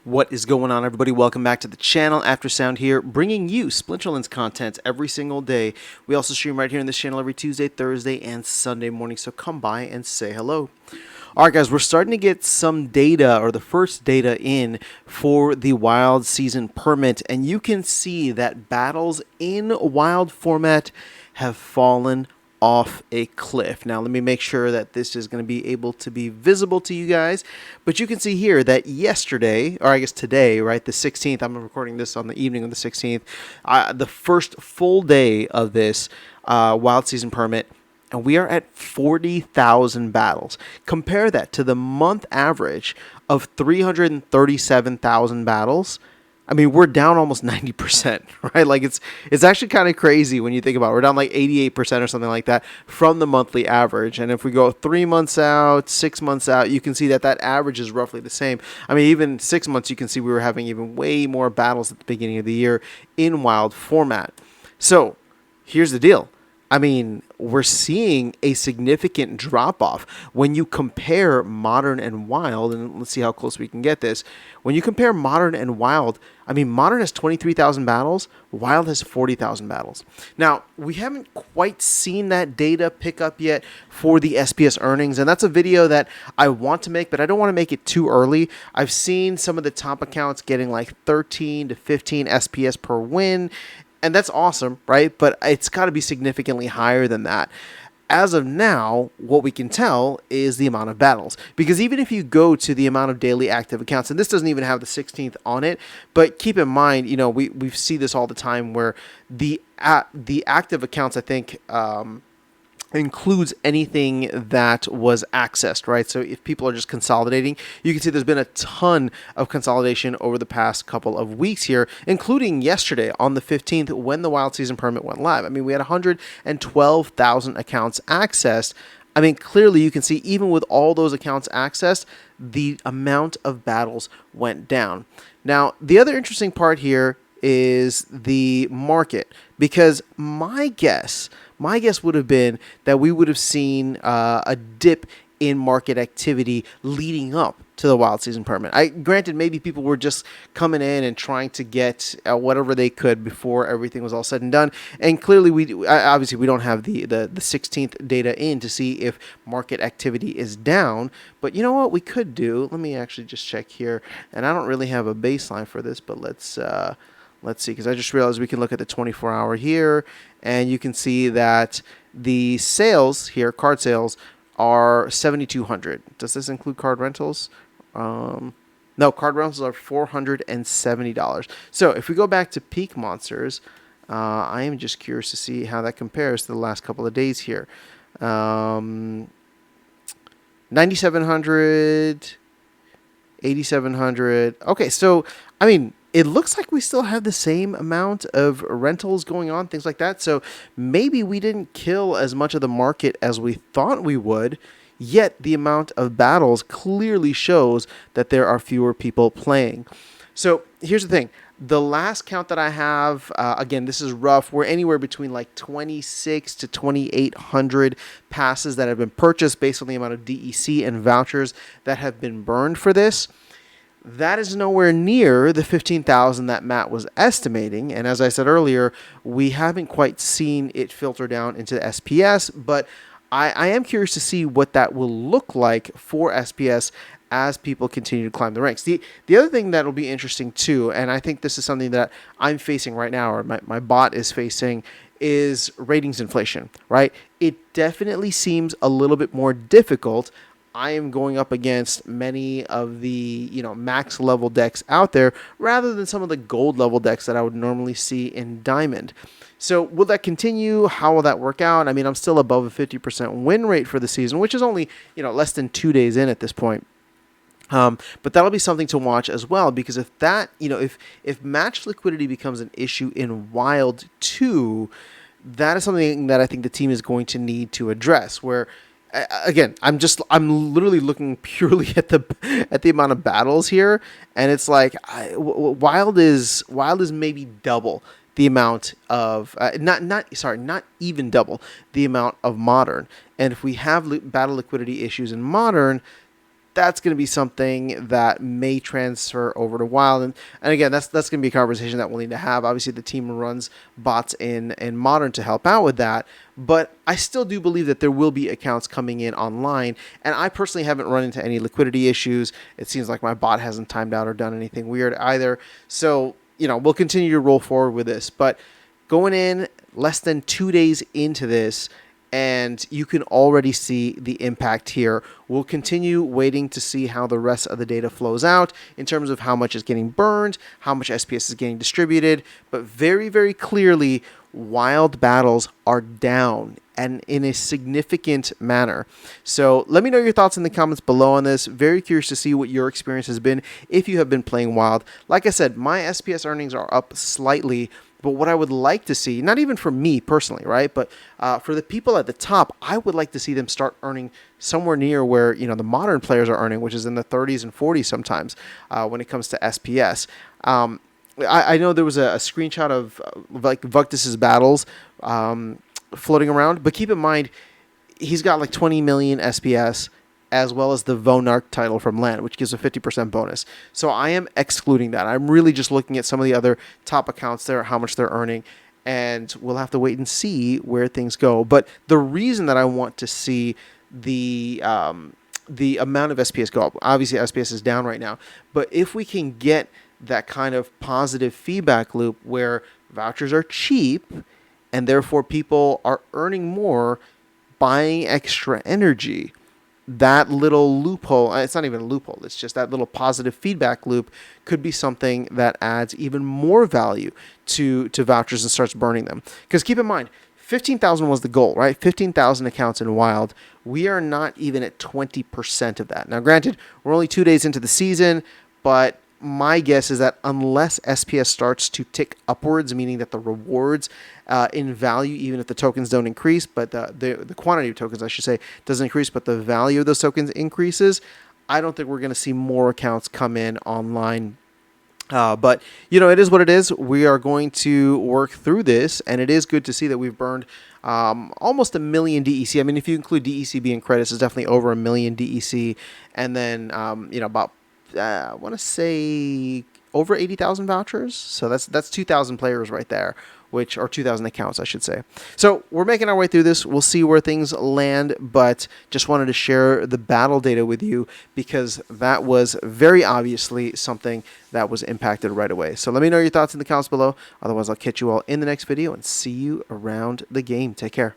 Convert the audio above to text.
What is going on, everybody? Welcome back to the channel. Aftersound here, bringing you Splinterlands content every single day. We also stream right here on this channel every Tuesday, Thursday, and Sunday morning, so come by and say hello. All right, guys, we're starting to get some data, or the first data in for the Wild Season Permit, and you can see that battles in Wild format have fallen off a cliff. Now, let me make sure that this is going to be able to be visible to you guys, but you can see here that yesterday, or I guess today, right, the 16th, I'm recording this on the evening of the 16th, the first full day of this Wild Season Permit, and we are at 40,000 battles. Compare that to the month average of 337,000 battles. I mean, we're down almost 90%, right? Like it's actually kind of crazy when you think about it. We're down like 88% or something like that from the monthly average. And if we go 3 months out, 6 months out, you can see that that average is roughly the same. I mean, even 6 months, you can see we were having even way more battles at the beginning of the year in Wild format. So here's the deal. I mean, we're seeing a significant drop-off when you compare Modern and Wild, and let's see how close we can get this. When you compare Modern and Wild, I mean, Modern has 23,000 battles, Wild has 40,000 battles. Now, we haven't quite seen that data pick up yet for the SPS earnings, and that's a video that I want to make, but I don't want to make it too early. I've seen some of the top accounts getting like 13 to 15 SPS per win, and that's awesome, right? But it's got to be significantly higher than that. As of now, what we can tell is the amount of battles. Because even if you go to the amount of daily active accounts, and this doesn't even have the 16th on it, but keep in mind, you know, we see this all the time where the active accounts, I think, includes anything that was accessed, right? So if people are just consolidating, you can see there's been a ton of consolidation over the past couple of weeks here, including yesterday on the 15th when the Wild Season Permit went live. I mean, we had 112,000 accounts accessed. I mean, clearly you can see even with all those accounts accessed, the amount of battles went down. Now, the other interesting part here is the market, because my guess would have been that we would have seen a dip in market activity leading up to the Wild Season Permit. Granted, maybe people were just coming in and trying to get whatever they could before everything was all said and done. And clearly, obviously we don't have the 16th data in to see if market activity is down. But you know what we could do? Let me actually just check here. And I don't really have a baseline for this, but let's see, because I just realized we can look at the 24-hour here, and you can see that the sales here, card sales, are 7,200. Does this include card rentals? No, card rentals are $470. So if we go back to Peak Monsters, I am just curious to see how that compares to the last couple of days here. 9,700, 8,700. Okay, so, I mean, it looks like we still have the same amount of rentals going on, things like that. So maybe we didn't kill as much of the market as we thought we would, yet the amount of battles clearly shows that there are fewer people playing. So here's the thing. The last count that I have, again, this is rough. We're anywhere between like 26 to 2,800 passes that have been purchased based on the amount of DEC and vouchers that have been burned for this. That is nowhere near the 15,000 that Matt was estimating. And as I said earlier, we haven't quite seen it filter down into the SPS, but I am curious to see what that will look like for SPS as people continue to climb the ranks. The other thing that will be interesting too, and I think this is something that I'm facing right now, or my bot is facing, is ratings inflation, right? It definitely seems a little bit more difficult. I am going up against many of the, max level decks out there rather than some of the gold level decks that I would normally see in Diamond. So will that continue? How will that work out? I mean, I'm still above a 50% win rate for the season, which is only, less than 2 days in at this point. But that'll be something to watch as well, because if that, if match liquidity becomes an issue in Wild 2, that is something that I think the team is going to need to address, where again, I'm literally looking purely at the amount of battles here, and it's like Wild is maybe double the amount of not even double the amount of Modern. And if we have battle liquidity issues in Modern, that's going to be something that may transfer over to Wild. And again, that's going to be a conversation that we'll need to have. Obviously, the team runs bots in Modern to help out with that. But I still do believe that there will be accounts coming in online. And I personally haven't run into any liquidity issues. It seems like my bot hasn't timed out or done anything weird either. So, we'll continue to roll forward with this. But going in less than 2 days into this, and you can already see the impact here. We'll continue waiting to see how the rest of the data flows out in terms of how much is getting burned, how much SPS is getting distributed, but very, very clearly, Wild battles are down and in a significant manner. So let me know your thoughts in the comments below on this. Very curious to see what your experience has been if you have been playing Wild. Like I said, my SPS earnings are up slightly. But what I would like to see, not even for me personally, right, but for the people at the top, I would like to see them start earning somewhere near where, the modern players are earning, which is in the 30s and 40s sometimes when it comes to SPS. I know there was a screenshot of like Vuctus's battles floating around, but keep in mind, he's got like 20 million SPS, as well as the Vonarch title from LAN, which gives a 50% bonus. So I am excluding that. I'm really just looking at some of the other top accounts there, how much they're earning, and we'll have to wait and see where things go. But the reason that I want to see the amount of SPS go up, obviously SPS is down right now, but if we can get that kind of positive feedback loop where vouchers are cheap and therefore people are earning more, buying extra energy, that little loophole, it's not even a loophole, it's just that little positive feedback loop could be something that adds even more value to vouchers and starts burning them. Because keep in mind, 15,000 was the goal, right? 15,000 accounts in Wild. We are not even at 20% of that. Now, granted, we're only 2 days into the season, but my guess is that unless SPS starts to tick upwards, meaning that the rewards in value, even if the tokens don't increase, but the quantity of tokens, I should say, doesn't increase, but the value of those tokens increases, I don't think we're going to see more accounts come in online. But, it is what it is. We are going to work through this, and it is good to see that we've burned almost 1 million DEC. I mean, if you include DEC being credits, it's definitely over 1 million DEC, and then, about I want to say over 80,000 vouchers. So that's 2,000 players right there, which are 2,000 accounts, I should say. So we're making our way through this. We'll see where things land, but just wanted to share the battle data with you because that was very obviously something that was impacted right away. So let me know your thoughts in the comments below. Otherwise, I'll catch you all in the next video and see you around the game. Take care.